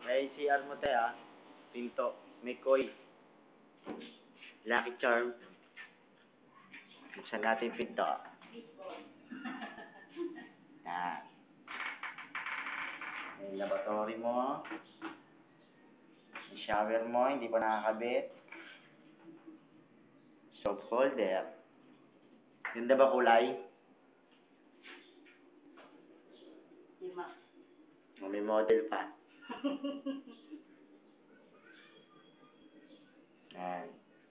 May CR mo tayo ah. Pinto. May koi. Lucky Charm. Buksan natin yung pinto. Yan. May lavatory mo. May shower mo, hindi pa nakakabit. Soap holder. Ganda ba kulay? Lima. O, may model pa. Yan.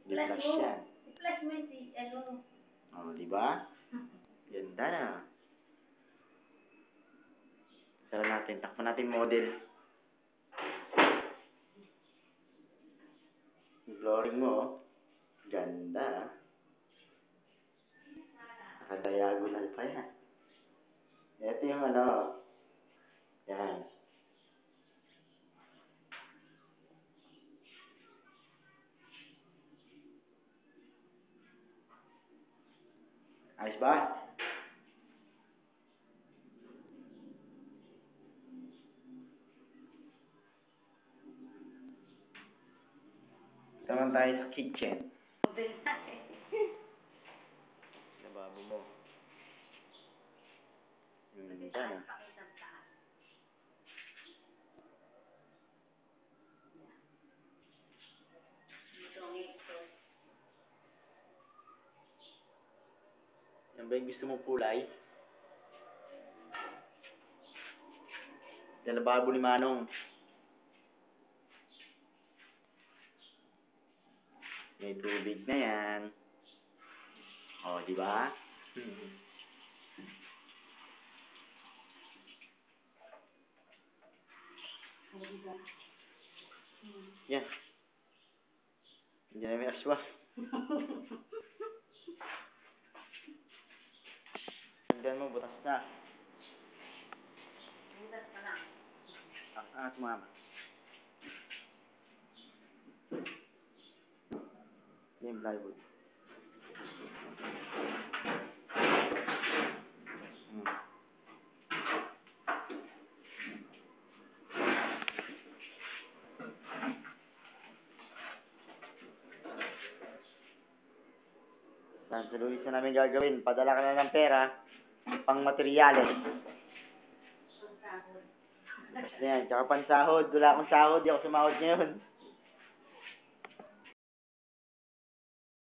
Di flash yan. I-flash mo yung ano. O, di ba? Ganda na. Tara natin. Takpan natin model. Yung flooring mo, oh. Ganda. Naka-diagonal pa yan. Ito yung ano. Yan. Ayos ba? Ito naman tayo sa kitchen. Lababo mo. Ganda na. Yan ba yung gusto mong kulay? Yan lababo ni Manong. May tubig na yan. O, di ba? Yan. Hindi na may aswa. Tagdan mo, butas na. Butas pa lang. Angat mo, ama. Yung plywood. Sa Luis na namin gagawin. Padala ka na ng pera. Pang materyales. Basta yan. Tsaka pansahod. Wala akong sahod. Di ako sumahod ngayon.